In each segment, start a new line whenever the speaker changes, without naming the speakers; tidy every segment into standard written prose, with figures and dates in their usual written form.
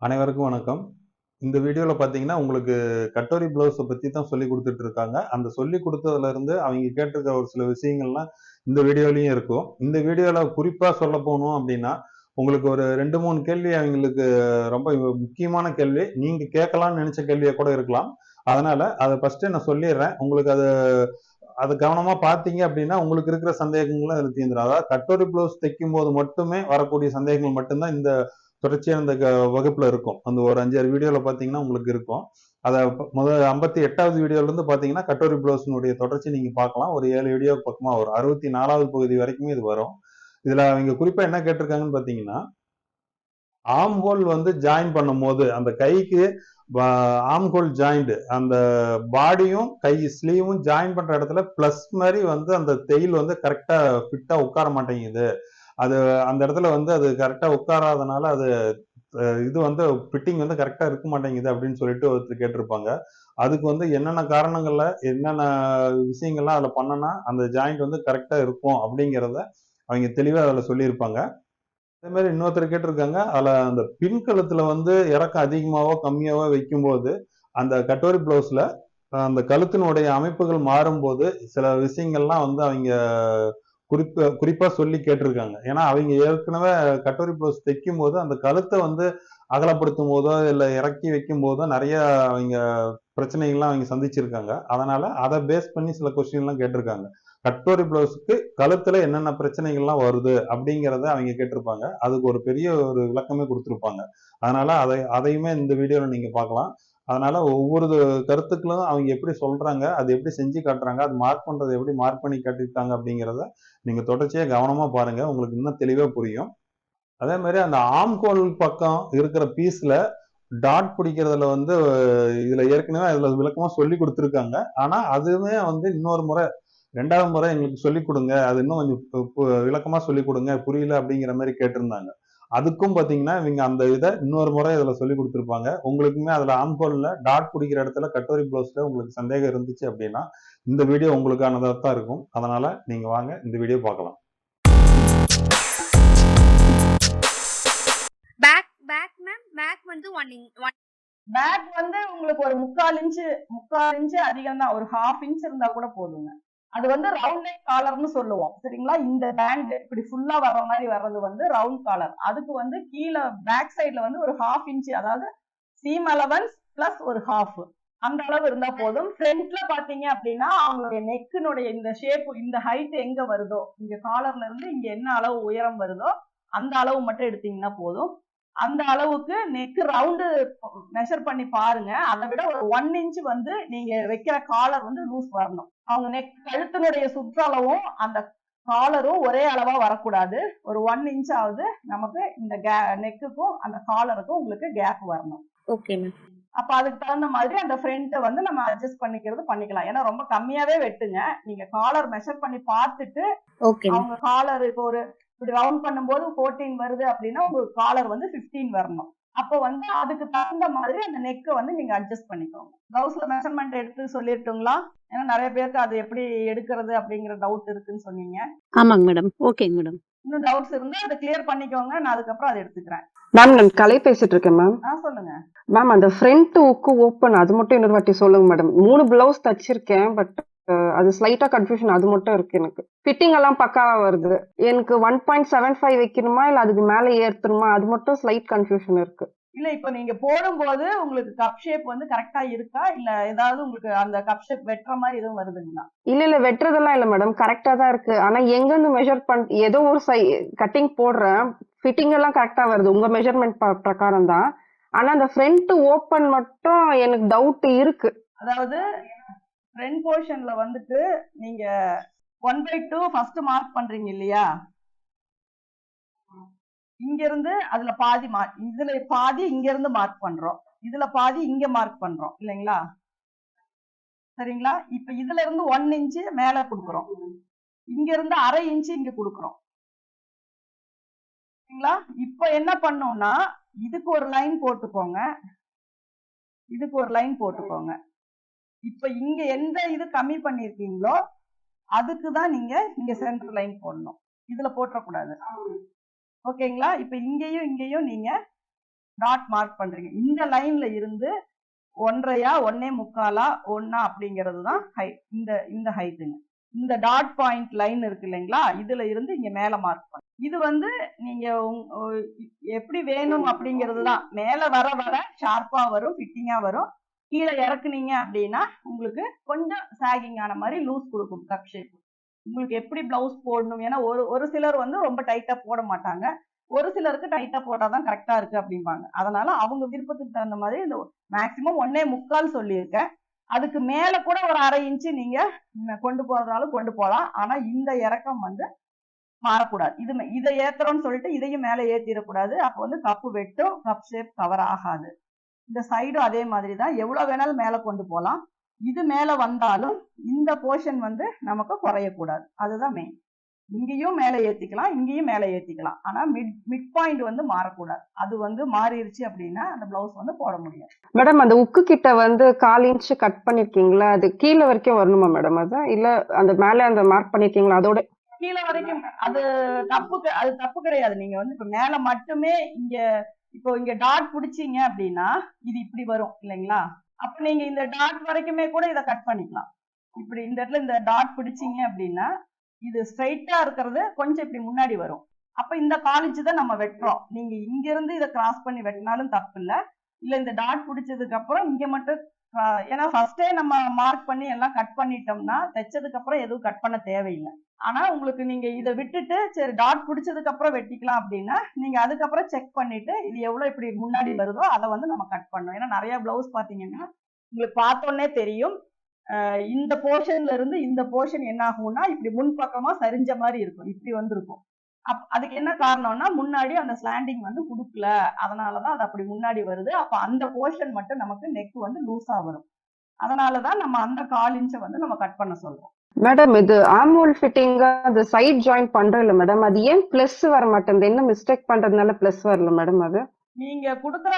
அனைவருக்கும் வணக்கம். இந்த வீடியோல பார்த்தீங்கன்னா, உங்களுக்கு கட்டோரி ப்ளவுஸ பத்தி தான் சொல்லிக் குடுத்துட்டு இருக்காங்க. அந்த சொல்லிக் குடுத்ததுலருந்து அவைங்க கேட்டிருக்க ஒரு சில விஷயங்கள்லாம் இந்த வீடியோலயும் இருக்கும். இந்த வீடியோல குறிப்பா சொல்லப் போனோம் அப்டின்னா, உங்களுக்கு ஒரு 2, 3 கேள்வி அவைங்களுக்கு ரொம்ப முக்கியமான கேள்வி. நீங்க கேட்கலாம்னு நெனச்ச கேள்வியா கூட இருக்கலாம். அதனால அத ஃபர்ஸ்ட்டே நான் சொல்லிர்றேன். உங்களுக்கு அத கவனமா பார்த்தீங்க அப்டின்னா, உங்களுக்கு இருக்கிற சந்தேகங்களும் அதுல தீர்ந்துரும். அதாவது கட்டோரி ப்ளவுஸ் தைக்கும்போது மட்டுமே வரக்கூடிய சந்தேகங்கள் மட்டும் தான் இந்த தொடர்ச்சியா இந்த வகுப்புல இருக்கும். அந்த ஒரு 5, 6 வீடியோல பார்த்தீங்கன்னா உங்களுக்கு இருக்கும். அத முதல் 58வது வீடியோல இருந்து பார்த்தீங்கன்னா, கட்டோரி ப்ளவுஸினுடைய தொடர்ச்சி நீங்க பார்க்கலாம். ஒரு 7 வீடியோ பக்கமா வரும். 64வது பகுதி வரைக்குமே இது வரும். இதுல அவங்க குறிப்பா என்ன கேட்டிருக்காங்கன்னு பார்த்தீங்கன்னா, ஆர்ம் ஹோல் வந்து ஜாயின் பண்ணும்போது, அந்த கைக்கு ஆர்ம் ஹோல் ஜாயிண்ட் அந்த பாடியும் கை ஸ்லீவும் ஜாயின் பண்ற இடத்துல பிளஸ் மாதிரி வந்து அந்த தையல் வந்து கரெக்டா ஃபிட்டா உட்கார மாட்டேங்குது. அது அந்த இடத்துல வந்து அது கரெக்டா உட்காராதனால அது இது வந்து ஃபிட்டிங் வந்து கரெக்டா இருக்க மாட்டேங்குது அப்படின்னு சொல்லிட்டு ஒருத்தர் கேட்டிருப்பாங்க. அதுக்கு வந்து என்னென்ன காரணங்கள்ல என்னென்ன விஷயங்கள்லாம் அதுல பண்ணனா அந்த ஜாயிண்ட் வந்து கரெக்டா இருக்கும் அப்படிங்கிறத அவங்க தெளிவா அதுல சொல்லியிருப்பாங்க. அதே மாதிரி இன்னொருத்தர் கேட்டிருக்காங்க. அதுல அந்த பின் கழுத்துல வந்து இறக்கம் அதிகமாவோ கம்மியாவோ வைக்கும்போது அந்த கட்டோரி பிளவுஸ்ல அந்த கழுத்தினுடைய அமைப்புகள் மாறும்போது சில விஷயங்கள்லாம் வந்து அவங்க குறிப்பா சொல்லி கேட்டிருக்காங்க. ஏன்னா அவங்க ஏற்கனவே கட்டோரி பிளவுஸ் தைக்கும் போது அந்த கழுத்தை வந்து அகலப்படுத்தும் போதோ இல்ல இறக்கி வைக்கும் போதோ நிறைய அவங்க பிரச்சனைகள்லாம் அவங்க சந்திச்சிருக்காங்க. அதனால அதை பேஸ் பண்ணி சில கொஸ்டின் எல்லாம் கேட்டிருக்காங்க. கட்டோரி பிளவுஸுக்கு கழுத்துல என்னென்ன பிரச்சனைகள்லாம் வருது அப்படிங்கிறத அவங்க கேட்டிருப்பாங்க. அதுக்கு ஒரு பெரிய ஒரு விளக்கமே கொடுத்திருப்பாங்க. அதனால அதையுமே இந்த வீடியோல நீங்க பார்க்கலாம். அதனால ஒவ்வொரு கருத்துக்களும் அவங்க எப்படி சொல்றாங்க, அது எப்படி செஞ்சு காட்டுறாங்க, அது மார்க் பண்றது எப்படி மார்க் பண்ணி காட்டியிருக்காங்க அப்படிங்கிறத நீங்க தொடர்ச்சியா கவனமா பாருங்க. உங்களுக்கு இன்னும் தெளிவா புரியும். அதே மாதிரி அந்த ஆம்கோல் பக்கம் இருக்கிற பீஸ்ல டாட் பிடிக்கிறதுல வந்து இதுல ஏற்கனவே அதுல விளக்கமா சொல்லி கொடுத்துருக்காங்க. ஆனா அதுவுமே வந்து இன்னொரு முறை 2வது முறை எங்களுக்கு சொல்லிக் கொடுங்க. அது இன்னும் கொஞ்சம் விளக்கமா சொல்லிக் கொடுங்க. புரியல அப்படிங்கிற மாதிரி கேட்டிருந்தாங்க. அதுக்கும் பாத்தீங்கன்னா இவங்க அந்த இதை இன்னொரு முறை இதுல சொல்லி கொடுத்துருப்பாங்க. உங்களுக்குமே அதுல ஆம்கோல்ல டாட் பிடிக்கிற இடத்துல கட்டோரி பிளவுஸ்ல உங்களுக்கு சந்தேகம் இருந்துச்சு அப்படின்னா இந்த வீடியோ உங்களுக்கானதா தான் இருக்கும். அதனால நீங்க வாங்க இந்த வீடியோ பார்க்கலாம்.
பேக் வந்து 1 இன்ச்
பேக் வந்து உங்களுக்கு ஒரு 3/4 இன்ச்சு அதிகம் தான். ஒரு 1/2 இன்ச் இருந்தா கூட போதுங்க. அது வந்து ரவுண்ட் நெக் காலர்னு சொல்லுவோம். சரிங்களா? இந்த பேண்ட் இப்படி ஃபுல்லா வர்ற மாதிரி வர்றது வந்து ரவுண்ட் காலர். அதுக்கு வந்து கீழே பேக் சைடுல வந்து ஒரு 1/2 இன்ச், அதாவது சீம் அலவன்ஸ் பிளஸ் ஒரு 1/2 அந்த அளவு இருந்தா போதும். ஃப்ரண்ட்ல பாத்தீங்க அப்படின்னா அவங்களுடைய நெக்கினுடைய இந்த ஷேப், இந்த ஹைட் எங்க வருதோ, இங்க காலர்ல இருந்து இங்க என்ன அளவு உயரம் வருதோ அந்த அளவு மட்டும் எடுத்தீங்கன்னா போதும். அந்த அளவுக்கு நெக் ரவுண்டு மெஷர் பண்ணி பாருங்க. அதை விட ஒரு 1 இன்ச் வந்து நீங்க வைக்கிற காலர் வந்து லூஸ் வரணும். அவங்க நெக் கழுத்தினுடைய சுற்றளவும் அந்த காலரும் ஒரே அளவா வரக்கூடாது. ஒரு 1 இன்ச் ஆகுது நமக்கு இந்த நெக்குக்கும் அந்த காலருக்கும் உங்களுக்கு கேப் வரணும்.
Okay ma'am.
அப்ப அதுக்கு தகுந்த மாதிரி அந்த ஃப்ரண்ட்டை வந்து நம்ம அட்ஜஸ்ட் பண்ணிக்கலாம். ஏன்னா ரொம்ப கம்மியாவே வெட்டுங்க. நீங்க காலர் மெஷர் பண்ணி பார்த்துட்டு அவங்க காலர் இப்போ ஒரு இப்படி ரவுண்ட் பண்ணும்போது 14 வருது அப்படின்னா உங்களுக்கு காலர் வந்து 15 வரணும். அப்போ வந்து அதுக்கு தகுந்த மாதிரி அந்த நெக்கை வந்து நீங்க அட்ஜஸ்ட் பண்ணிக்கோங்க. பிளவுஸ்ல மெஷர்மெண்ட் எடுத்து சொல்லிட்டுங்களா? ஏன்னா நிறைய பேருக்கு அது எப்படி எடுக்கிறது அப்படிங்கிற டவுட் இருக்குன்னு சொன்னீங்க.
ஆமாங்க மேடம். ஓகேங்க மேடம்.
இன்னும் டவுட்ஸ் இருந்தா அதை கிளியர் பண்ணிக்கோங்க. நான் அதுக்கப்புறம் அதை எடுத்துக்கிறேன்.
மேம் நான் கலை பேசிட்டு இருக்கேன் மேம்.
சொல்லுங்க
மேம். அந்த ஃப்ரண்ட் ஹுக் ஓப்பன் அது மட்டும் இன்னொரு வாட்டி சொல்லுங்க மேடம். 3 பிளவுஸ் தச்சிருக்கேன். பட் அது ஸ்லைட்டா கன்ஃபியூஷன் அது மட்டும் இருக்கு எனக்கு. ஃபிட்டிங் எல்லாம் பக்காவா வருது. எனக்கு 1.75 வைக்கணுமா இல்ல அதுக்கு மேல ஏத்தணுமா அது மட்டும் ஸ்லைட் கன்ஃபியூஷன் இருக்கு.
இல்ல இப்ப நீங்க போடும்போது உங்களுக்கு கப் ஷேப் வந்து கரெக்டா இருக்கா, இல்ல ஏதாவது உங்களுக்கு அந்த கப் ஷேப் வெட்டுற மாதிரி எதுவும் வருதுங்களா?
இல்ல வெட்டுறதெல்லாம் இல்ல மேடம், கரெக்டா தான் இருக்கு. ஆனா எங்க இருந்து மெஷர் ஏதோ ஒரு கட்டிங் போடுறேன், ஃபிட்டிங் எல்லாம் கரெக்டா வருது உங்க மெஷர்மெண்ட் பிரகாரம் தான். ஆனா அந்த ஃப்ரண்ட் ஓப்பன் மட்டும் எனக்கு டவுட் இருக்கு.
அதாவது ஃப்ரண்ட் போர்ஷன்ல வந்துட்டு நீங்க 1/2 ஃபர்ஸ்ட் மார்க் பண்றீங்க இல்லையா? இங்க இருந்து அதுல பாதி இதுல பாதி இங்க இருந்து மார்க் பண்றோம், இதுல பாதி இங்க மார்க் பண்றோம் இல்லைங்களா? சரிங்களா? இப்ப இதுல இருந்து 1 இன்ச் மேல கொடுக்குறோம், இங்க இருந்து 1/2 இன்ச் இங்க கொடுக்குறோம். சரிங்களா? இப்ப என்ன பண்ணோம்னா இதுக்கு ஒரு லைன் போட்டுக்கோங்க, இதுக்கு ஒரு லைன் போட்டுக்கோங்க. இப்ப இங்க எந்த இது கம்மி பண்ணிருக்கீங்களோ அதுக்குதான் நீங்க இங்க சென்டர் லைன் போடணும். இதுல போட்டக்கூடாது. ஓகேங்களா? இப்ப இங்கேயும் இங்கேயும் நீங்க டாட் மார்க் பண்றீங்க. இந்த லைன்ல இருந்து 1.5 1.25 1 அப்படிங்கிறது தான் ஹைட். இந்த ஹைட்டுங்க. இந்த டாட் பாயிண்ட் லைன் இருக்கு இல்லைங்களா, இதுல இருந்து இங்க மேல மார்க் பண்ண. இது வந்து நீங்க எப்படி வேணும் அப்படிங்கிறது தான். மேல வர வர ஷார்ப்பா வரும், ஃபிட்டிங்கா வரும். கீழே இறக்குனீங்க அப்படின்னா உங்களுக்கு கொஞ்சம் சாகிங் ஆன மாதிரி லூஸ் கொடுக்கும் கப் ஷேப். உங்களுக்கு எப்படி பிளவுஸ் போடணும், ஏன்னா ஒரு சிலர் வந்து ரொம்ப டைட்டா போட மாட்டாங்க, ஒரு சிலருக்கு டைட்டா போட்டாதான் கரெக்டா இருக்கு அப்படிம்பாங்க. அதனால அவங்க விருப்பத்துக்கு தகுந்த மாதிரி இந்த மேக்சிமம் 1.25 சொல்லியிருக்கேன். அதுக்கு மேல கூட ஒரு 1/2 இன்ச்சு நீங்க கொண்டு போறதாலும் கொண்டு போகலாம். ஆனா இந்த இறக்கம் வந்து மாறக்கூடாது. இதை ஏத்துறோம்னு சொல்லிட்டு இதையும் மேல ஏத்திடக்கூடாது. அப்ப வந்து கப்பு வெட்டும், கப் ஷேப் கவர் ஆகாது. இந்த சைடும் அதே மாதிரி தான், எவ்வளவு வேணாலும் மேல கொண்டு போகலாம். இது மேல வந்தாலும் இந்த போர்ஷன் வந்து நமக்கு குறையக்கூடாது. அதுதான் மெயின். இங்கேயும் மேல ஏத்திக்கலாம், இங்கேயும் மேல ஏத்திக்கலாம். ஆனா மிட் பாயிண்ட் வந்து மாறக்கூடாது. அது வந்து மாறிடுச்சு அப்படின்னா அந்த பிளவுஸ் வந்து போட முடியாது.
மேடம் அந்த உக்கு கிட்ட வந்து 1/4 இன்ச் கட் பண்ணிருக்கீங்களா, அது கீழே வரைக்கும் வரணுமா மேடம்? அது இல்ல அந்த மேல அந்த மார்க் பண்ணிருக்கீங்களா அதோட
கீழே வரைக்கும் அது தப்பு கிடையாது. நீங்க வந்து இப்ப மேல மட்டுமே இங்க டாட் பிடிச்சீங்க அப்படின்னா இது இப்படி வரும் இல்லைங்களா, அப்ப நீங்க இந்த டாட் வரைக்குமே கூட இதை கட் பண்ணிக்கலாம். இப்படி இந்த இடத்துல இந்த டாட் பிடிச்சீங்க அப்படின்னா இது ஸ்ட்ரைட்டா இருக்கிறது கொஞ்சம் இப்படி முன்னாடி வரும். அப்ப இந்த 1/4 இன்ச் தான் நம்ம வெட்டுறோம். நீங்க இங்க இருந்து இதை கிராஸ் பண்ணி வெட்டினாலும் தப்பு இல்ல. இந்த டாட் பிடிச்சதுக்கு அப்புறம் இங்க மட்டும் ஏன்னா ஃபர்ஸ்டே நம்ம மார்க் பண்ணி எல்லாம் கட் பண்ணிட்டோம்னா தைச்சதுக்கு அப்புறம் எதுவும் கட் பண்ண தேவையில்லை. ஆனா உங்களுக்கு நீங்க இதை விட்டுட்டு சரி டாட் பிடிச்சதுக்கு அப்புறம் வெட்டிக்கலாம் அப்படின்னா நீங்க அதுக்கப்புறம் செக் பண்ணிட்டு இது எவ்வளவு இப்படி முன்னாடி வருதோ அதை வந்து நம்ம கட் பண்ணணும். ஏன்னா நிறைய பிளவுஸ் பாத்தீங்கன்னா உங்களுக்கு பார்த்தோன்னே தெரியும், இந்த போர்ஷன்ல இருந்து இந்த போர்ஷன் என்ன ஆகும்னா இப்படி முன்பக்கமா சரிஞ்ச மாதிரி இருக்கும், இப்படி வந்திருக்கும். அதுக்கு என்ன காரணம்னா முன்னாடி அந்த ஸ்லாண்டிங் வந்து கொடுக்கல, அதனாலதான் அது அப்படி முன்னாடி வருது. அப்ப அந்த போர்ஷன் மட்டும் நமக்கு நெக் வந்து லூஸா வரும். அதனாலதான் நம்ம அந்த 1/4 இன்ச்சை வந்து நம்ம கட் பண்ண சொல்றோம்.
மேடம் இது ஆர்ம் ஹோல் ஃபிட்டிங் அந்த சைட் ஜாயின் பண்றோம் இல்ல மேடம், அது ஏன் பிளஸ் வர மாட்டேங்குது? என்ன மிஸ்டேக் பண்றதுனால பிளஸ் வரல மேடம்? அது
நீங்க குடுக்குற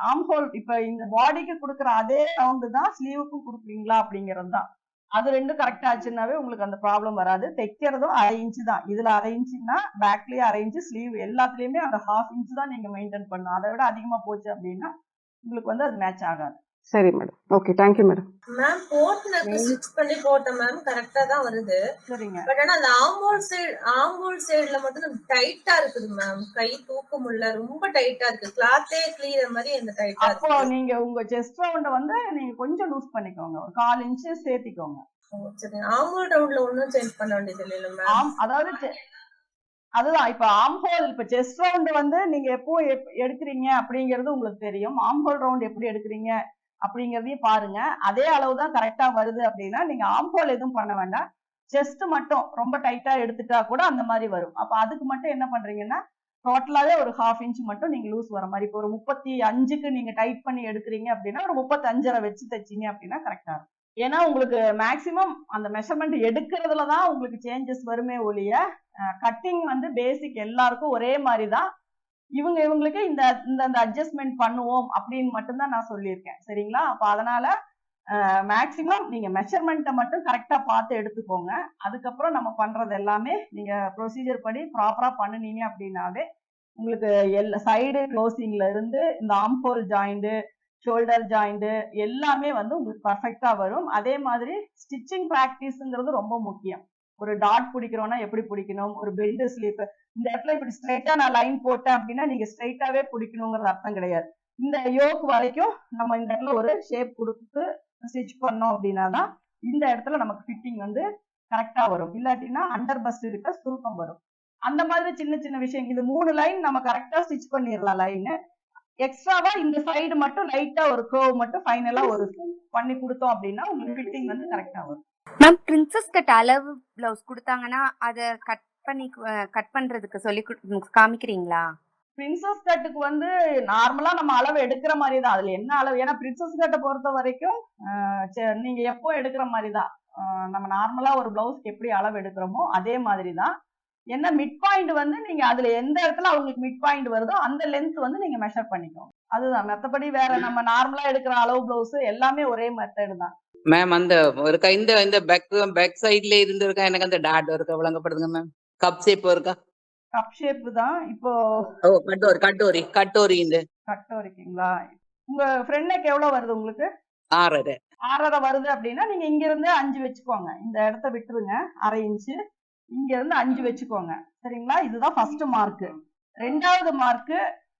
ஆர்ம் ஹோல் இப்ப இந்த பாடிக்கு குடுக்குற அதே ரவுண்டு தான் ஸ்லீவுக்கும் குடுக்குறீங்களா அப்படிங்கிறது தான். அது ரெண்டும் கரெக்ட் ஆச்சுன்னாவே உங்களுக்கு அந்த ப்ராப்ளம் வராது. தைக்கிறதும் 1/2 இன்ச்சு தான். இதுல 1/2 இன்ச்சுன்னா பேக்லயே 1/2 இன்ச்சு, ஸ்லீவ் எல்லாத்துலயுமே அந்த 1/2 இன்ச் தான் நீங்க மெயின்டைன் பண்ணணும். அதை விட அதிகமா போச்சு அப்படின்னா உங்களுக்கு வந்து அது மேட்ச் ஆகாது.
சரி madam, okay, thank you madam.
Ma'am போட்னக்கு ஸ்டிச் பண்ணி போட்டேன் மேம், கரெக்டா தான் வருது.
சரிங்க.
பட் ஆனா அந்த ஆர்ம் ஹோல் சைடுல மட்டும் டைட்டா இருக்குது மேம், கை தூக்க முடியல, ரொம்ப டைட்டா இருக்கு. கிளாத்தே கிளியர் மாதிரி அந்த டைட்டா இருக்கு.
அப்போ நீங்க உங்க செஸ்ட் ரவுண்ட வந்து நீங்க கொஞ்சம் லூஸ் பண்ணிக்கோங்க, ஒரு 1/4 இன்ச் சேர்த்திக்கோங்க.
சரி, ஆர்ம் ஹோல் ரவுண்ட்ல ஒன்னும் சேஞ்ச் பண்ண வேண்டியது இல்ல மேம்?
அதாவது அதுதான் இப்ப ஆர்ம் ஹோல், இப்ப செஸ்ட் ரவுண்ட் வந்து நீங்க எப்போ எடுக்கிறீங்க அப்படிங்கிறது உங்களுக்கு தெரியும். ஆர்ம் ஹோல் ரவுண்ட் எப்படி எடுக்கிறீங்க அப்படிங்கறதையும் பாருங்க. அதே அளவு தான் கரெக்டா வருது அப்படின்னா நீங்க ஆர்ம் ஹோல் எதுவும் பண்ண வேண்டாம். செஸ்ட் மட்டும் ரொம்ப டைட்டா எடுத்துட்டா கூட அந்த மாதிரி வரும். அப்ப அதுக்கு மட்டும் என்ன பண்றீங்கன்னா டோட்டலாவே ஒரு 1/2 இன்ச் மட்டும் நீங்க லூஸ் வர மாதிரி. இப்போ ஒரு 35க்கு நீங்க டைட் பண்ணி எடுக்கிறீங்க அப்படின்னா ஒரு 35.5 வச்சு தைச்சீங்க அப்படின்னா கரெக்டா இருக்கும். ஏன்னா உங்களுக்கு மேக்சிமம் அந்த மெஷர்மெண்ட் எடுக்கிறதுலதான் உங்களுக்கு சேஞ்சஸ் வருமே ஒழிய கட்டிங் வந்து பேசிக் எல்லாருக்கும் ஒரே மாதிரி தான். இவங்களுக்கு இந்த அட்ஜஸ்ட்மெண்ட் பண்ணுவோம் அப்படின்னு மட்டும்தான் நான் சொல்லியிருக்கேன். சரிங்களா? அப்ப அதனால மேக்சிமம் நீங்க மெஷர்மெண்ட்டை மட்டும் கரெக்டா பார்த்து எடுத்துக்கோங்க. அதுக்கப்புறம் நம்ம பண்றது எல்லாமே நீங்க ப்ரொசீஜர் படி ப்ராப்பரா பண்ணுனீங்க அப்படின்னாவே உங்களுக்கு சைடு க்ளோசிங்ல இருந்து இந்த arm whole joint, shoulder joint எல்லாமே வந்து உங்களுக்கு பர்ஃபெக்டா வரும். அதே மாதிரி ஸ்டிச்சிங் பிராக்டிஸ்ங்கிறது ரொம்ப முக்கியம். ஒரு டாட் பிடிக்கிறோம்னா எப்படி பிடிக்கணும், ஒரு பெல்ட் ஸ்லீப் இந்த இடத்துல இப்படி ஸ்ட்ரைட்டா நான் லைன் போட்டேன் அப்படின்னா நீங்க ஸ்ட்ரைட்டாவே பிடிக்கணுங்கிறது அர்த்தம் கிடையாது. இந்த யோக் வரைக்கும் நம்ம இந்த இடத்துல ஒரு ஷேப் கொடுத்து ஸ்டிச் பண்ணோம் அப்படின்னா தான் இந்த இடத்துல நமக்கு ஃபிட்டிங் வந்து கரெக்டா வரும். இல்லாட்டினா அண்டர் பஸ்ட் இருக்க சுருக்கம் வரும். அந்த மாதிரி சின்ன சின்ன விஷயம். இது 3 லைன் நம்ம கரெக்டா ஸ்டிச் பண்ணிடலாம். லைன் எக்ஸ்ட்ராவா இந்த சைடு மட்டும் லைட்டா ஒரு கர்வ் மட்டும் ஃபைனலா ஒரு பண்ணி கொடுத்தோம் அப்படின்னா உங்களுக்கு ஃபிட்டிங் வந்து கரெக்டா வரும்.
மேம் பிரின்சஸ் கட் அளவு பிளவுஸ் கொடுத்தாங்கன்னா அதை கட் பண்றதுக்கு சொல்லி காமிக்கிறீங்களா?
பிரின்சஸ் கட்டுக்கு வந்து நார்மலா நம்ம அளவு எடுக்கிற மாதிரி தான். அதுல என்ன அளவு, ஏன்னா பிரின்சஸ் கட்டை பொறுத்த வரைக்கும் நீங்க எப்போ எடுக்கிற மாதிரி தான். நம்ம நார்மலா ஒரு பிளவுஸ்க்கு எப்படி அளவு எடுக்கிறோமோ அதே மாதிரி தான். என்ன மிட் பாயிண்ட் வந்து நீங்க அதுல எந்த இடத்துல அவங்களுக்கு மிட் பாயிண்ட் வருதோ அந்த லென்த் வந்து நீங்க மெஷர் பண்ணிக்கோங்க. அதுதான். மற்றபடி வேற நம்ம நார்மலா எடுக்கிற அளவு பிளவுஸ் எல்லாமே ஒரே மெத்தட் தான்.
மேம் அந்த இருக்கா இந்த பேக் சைட்ல இருந்து இருக்கா எனக்கு அந்த டாட் இருக்கா விளங்கப்படுதுங்க மேம்? கப் ஷேப் இருக்கா?
கப் ஷேப் தான் இப்போ
கட்டோரி இந்த
கட்டம் இருக்கீங்களா? உங்க ஃப்ரெண்ட் நெக் எவ்வளவு வருது உங்களுக்கு?
6.5.
6.5 வருது அப்படின்னா நீங்க இங்க இருந்து 5 வச்சுக்கோங்க. இந்த இடத்த விட்டுருங்க, 1/2 இன்ச்சு. இங்க இருந்து 5 வச்சுக்கோங்க. சரிங்களா? இதுதான் ஃபர்ஸ்ட் மார்க். ரெண்டாவது மார்க்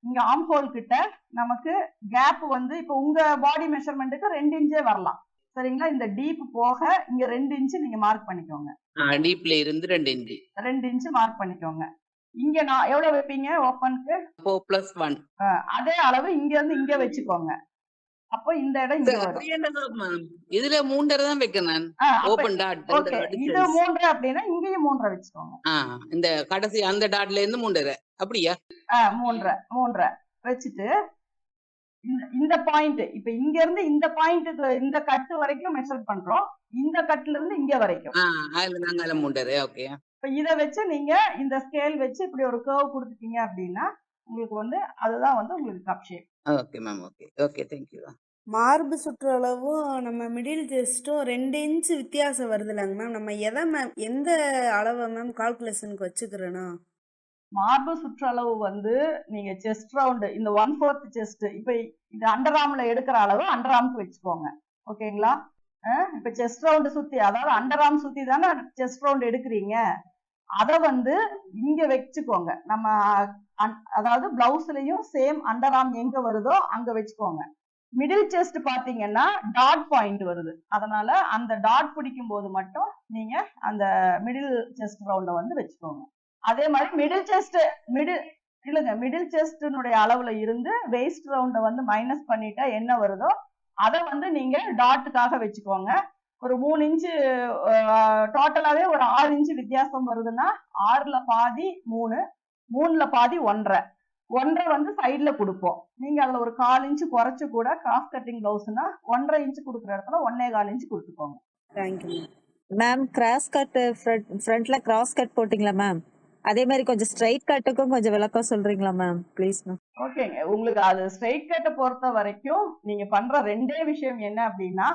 இங்க ஆர்ம் ஹோல் கிட்ட நமக்கு கேப் வந்து இப்போ உங்க பாடி மெஷர்மெண்ட்டுக்கு 2 இன்ச்சே வரலாம். சரிங்களா? இந்த டீப் போக இங்க 2 இன்ச்சு நீங்க மார்க் பண்ணிக்கோங்க.
டீப்ல இருந்து 2 இன்ச்சு.
2 இன்ச்சு மார்க் பண்ணிக்கோங்க. இங்க நான் எவ்வளவு வைப்பீங்க ஓப்பனுக்கு?
4+1.
அதே அளவு இங்க இருந்து இங்க வச்சுக்கோங்க. அப்போ இந்த இடம் இங்க வரும்.
அப்படி என்னது மேம்? இதுல 3.5 தான் வைக்கிறேன் நான்.
அப்ப
ஓபன் டாட்
ஓகே. இது 3 அப்படின்னா இங்கேயும் 3 வச்சுக்கோங்க.
இந்த கடைசி அந்த டாட்ல இருந்து 3.5. அப்படியா?
3 வச்சுட்டு இந்த பாயிண்ட் இப்ப இங்க இருந்து இந்த பாயிண்ட்டுக்கு இந்த கட்டு வரைக்கும் மெஷர் பண்றோம். இந்த கட்டுல இருந்து இங்க வரைக்கும்.
அதுல நாங்க 3.5. ஓகே.
இப்ப இத வச்சு நீங்க இந்த ஸ்கேல் வச்சு இப்படி ஒரு கர்வ் கொடுத்துட்டீங்க அப்படின்னா உங்களுக்கு வந்து அதுதான் வந்து உங்களுக்கு cup shape.
Okay ma'am. Okay okay, thank you.
மார்பு சுற்றளவும் நம்ம மிடில் செஸ்ட்டும் 2 இன்ச் வித்தியாசம் வருதுலங்க மேம். நம்ம எதை மேம் எந்த அளவை மேம் கால்குலேஷனுக்கு வச்சுக்கிறோன்னா?
மார்பு சுற்றளவு வந்து நீங்க செஸ்ட் ரவுண்ட் இந்த 1/4 செஸ்ட் இப்ப இது அண்டர் ஆர்ம்ல எடுக்கிற அளவு அண்டர் ஆர்ம்க்கு வச்சுக்கோங்க. ஓகேங்களா? இப்ப செஸ்ட் ரவுண்ட் சுத்தி அதாவது அண்டர் ஆர்ம் சுத்தி தானே செஸ்ட் ரவுண்ட் எடுக்கிறீங்க. அத வந்து இங்க வச்சுக்கோங்க. நம்ம அதாவது பிளவுஸ்லயும் சேம் அண்டர் ஆர்ம் எங்க வருதோ அங்க வச்சுக்கோங்க. மிடில் செஸ்ட் பாத்தீங்கன்னா டாட் பாயிண்ட் வருது. அதனால அந்த டாட் பிடிக்கும் போது மட்டும் நீங்க அந்த மிடில் செஸ்ட் ரவுண்ட வந்து வச்சுக்கோங்க. அதே மாதிரி மிடில் செஸ்டினுடைய அளவுல இருந்து வெயிஸ்ட் ரவுண்ட வந்து மைனஸ் பண்ணிட்டா என்ன வருதோ அதை வந்து நீங்க டாட்டுக்காக வச்சுக்கோங்க. ஒரு 3 இன்ச்சு டோட்டலாவே ஒரு 6 இன்ச்சு வித்தியாசம் வருதுன்னா 6ல பாதி 3, 3ல பாதி 1.5 வந்து சைட்ல கொடுப்போம். நீங்க அதுல ஒரு 1/4 இன்ச்சு குறைச்சு கூட கிராஸ் கட்டிங் பிளவுஸ்னா 1.5 இன்ச்சு கொடுக்குற இடத்துல 1.25 இன்ச்சு கொடுத்துக்கோங்க.
Thank you
ma'am. கிராஸ் கட் ஃப்ரண்ட்ல கிராஸ் கட் போட்டிங்களா மேம்? அதே மாதிரி கொஞ்சம் ஸ்ட்ரைட் கட்டுக்கும் கொஞ்சம் விளக்கம் சொல்றீங்களா மேம் ப்ளீஸ் மேம்?
ஓகேங்க. உங்களுக்கு அது ஸ்ட்ரைட் கட்டை பொறுத்த வரைக்கும் நீங்க பண்ற ரெண்டே விஷயம் என்ன அப்படின்னா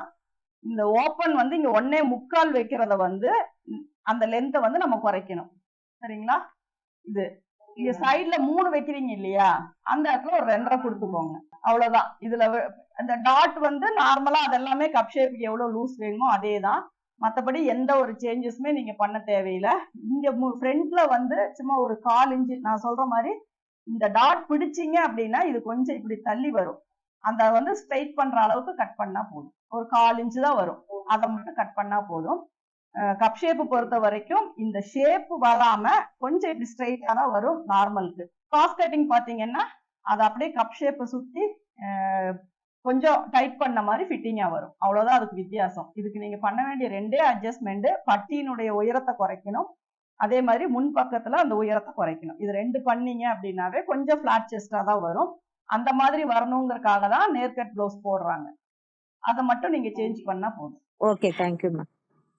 இந்த ஓப்பன் வந்து இங்க 1.25 வைக்கிறத வந்து அந்த லென்த்தை வந்து நம்ம குறைக்கணும். சரிங்களா? இது இங்க சைட்ல 3 வைக்கிறீங்க இல்லையா, அந்த இடத்துல ஒரு 2.5 கொடுத்துக்கோங்க. அவ்வளவுதான். இதுல அந்த டாட் வந்து நார்மலா அதெல்லாமே கப் ஷேப்புக்கு எவ்வளவு லூஸ் வேணுமோ அதே தான். மற்றபடி எந்த ஒரு சேஞ்சஸுமே நீங்க பண்ண தேவையில்லை. இங்க ஃப்ரண்ட்ல வந்து சும்மா ஒரு 1/4 இன்ச்சு நான் சொல்ற மாதிரி இந்த டாட் பிடிச்சிங்க அப்படின்னா இது கொஞ்சம் இப்படி தள்ளி வரும். அந்த வந்து ஸ்ட்ரைட் பண்ற அளவுக்கு கட் பண்ணா போதும். ஒரு 1/4 இன்ச்சு தான் வரும். அதை மட்டும் கட் பண்ணா போதும். கப் ஷேப் பொறுத்த வரைக்கும் இந்த ஷேப் வராம கொஞ்சம் இப்படி ஸ்ட்ரைட்டா தான் வரும் நார்மலுக்கு. கிராஸ் கட்டிங் பாத்தீங்கன்னா அதை அப்படியே கப் ஷேப்பை சுத்தி கொஞ்சம் டைட் பண்ண மாதிரி ஃபிட்டிங்கா வரும். அவ்வளவுதான் அதுக்கு வித்தியாசம். இதுக்கு நீங்க பண்ண வேண்டிய ரெண்டே அட்ஜஸ்ட்மெண்ட், பட்டியினுடைய உயரத்தை குறைக்கணும், அதே மாதிரி முன் பக்கத்துல அந்த உயரத்தை குறைக்கணும். இது 2 பண்ணீங்க அப்படின்னாவே கொஞ்சம் பிளாட் செஸ்டா தான் வரும். அந்த மாதிரி வரணுங்கிறதுக்காக தான் நேர்கட் ப்ளவுஸ் போடுறாங்க. அதை மட்டும் நீங்க சேஞ்ச் பண்ணா போதும்.
Okay, thank you ma'am.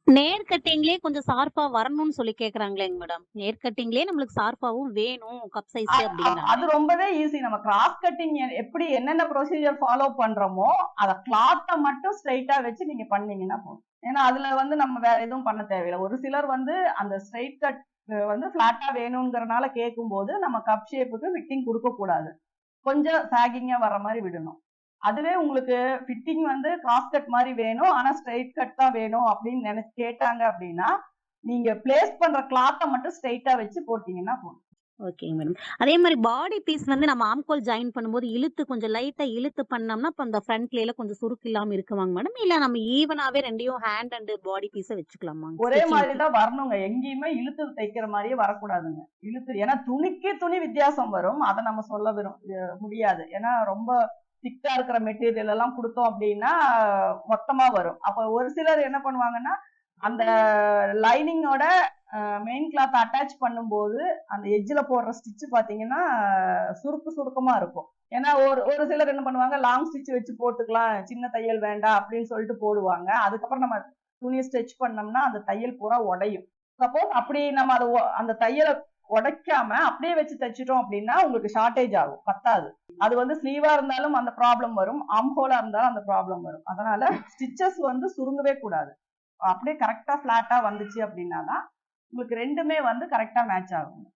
நேர் கட்டிங்லயே கொஞ்சம் ஷார்ப்பா வரணும்னு சொல்லி கேக்குறாங்களேங்க மேடம். நேர் கட்டிங்லயே நம்மளுக்கு ஷார்ப்பாவும் வேணும் கப் சைஸ் அப்படின்னா
அது ரொம்பவே ஈஸி. நம்ம கிராஸ் கட்டிங் எப்படி என்னென்ன ப்ரொசீஜர் ஃபாலோ பண்றோமோ அதை கிளாத்தை மட்டும் ஸ்ட்ரைட்டா வச்சு நீங்க பண்ணீங்கன்னா போதும். ஏன்னா அதுல வந்து நம்ம வேற எதுவும் பண்ண தேவையில்லை. ஒரு சிலர் வந்து அந்த ஸ்ட்ரைட் கட் வந்து பிளாட்டா வேணுங்கிறனால கேட்கும் போது நம்ம கப் ஷேப்புக்கு ஃபிட்டிங் கொடுக்க கூடாது, கொஞ்சம் சாகிங்கா வர மாதிரி விடணும். அதுவே உங்களுக்கு ஃபிட்டிங் வந்து கிராஸ் கட் மாதிரி வேணும் ஆனா ஸ்ட்ரைட் கட் தான் வேணும் அப்படின்னு நினைச்சு கேட்டாங்க அப்படின்னா நீங்க பிளேஸ் பண்ற கிளாத்தை மட்டும் ஸ்ட்ரைட்டா வச்சு போட்டீங்கன்னா போதும்.
ஓகேங்க மேடம். அதே மாதிரி பாடி பீஸ் வந்து நம்ம ஆம்கோல் ஜாயின் பண்ணும்போது இழுத்து கொஞ்சம் லைட்டா இழுத்து பண்ணோம்னா இப்ப அந்த ஃப்ரண்ட்ல கொஞ்சம் சுருக்கு இல்லாம இருக்குவாங்க மேடம். இல்ல நம்ம ஈவனாவே ரெண்டையும் ஹேண்ட் அண்ட் பாடி பீஸ வச்சுக்கலாமா?
ஒரே மாதிரிதான் வரணுங்க. எங்கேயுமே இழுத்து தைக்கிற மாதிரியே வரக்கூடாதுங்க. இழுத்து ஏன்னா துணிக்கு துணி வித்தியாசம் வரும். அதை நம்ம சொல்ல முடியாது. ஏன்னா ரொம்ப திக்கா இருக்கிற மெட்டீரியல் எல்லாம் கொடுத்தோம் அப்படின்னா மொத்தமா வரும். அப்ப ஒரு சிலர் என்ன பண்ணுவாங்கன்னா அந்த லைனிங்கோட மெயின் கிளாத் அட்டாச் பண்ணும்போது அந்த எட்ஜில் போடுற ஸ்டிச் பாத்தீங்கன்னா சுருக்கமா இருக்கும். ஏன்னா ஒரு சிலர் என்ன பண்ணுவாங்க லாங் ஸ்டிச் வச்சு போட்டுக்கலாம், சின்ன தையல் வேண்டாம் அப்படின்னு சொல்லிட்டு போடுவாங்க. அதுக்கப்புறம் நம்ம துணியை ஸ்டிச் பண்ணோம்னா அந்த தையல் பூரா உடையும். சப்போஸ் அப்படி நம்ம அந்த தையலை உடைக்காம அப்படியே வச்சு தைச்சிட்டோம் அப்படின்னா உங்களுக்கு ஷார்டேஜ் ஆகும், பத்தாது. அது வந்து ஸ்லீவா இருந்தாலும் அந்த ப்ராப்ளம் வரும், ஆம்ஹோலா இருந்தாலும் அந்த ப்ராப்ளம் வரும். அதனால ஸ்டிச்சஸ் வந்து சுருங்கவே கூடாது. அப்படியே கரெக்டா பிளாட்டா வந்துச்சு அப்படின்னா தான் உங்களுக்கு ரெண்டுமே வந்து கரெக்டா மேட்ச் ஆகும்.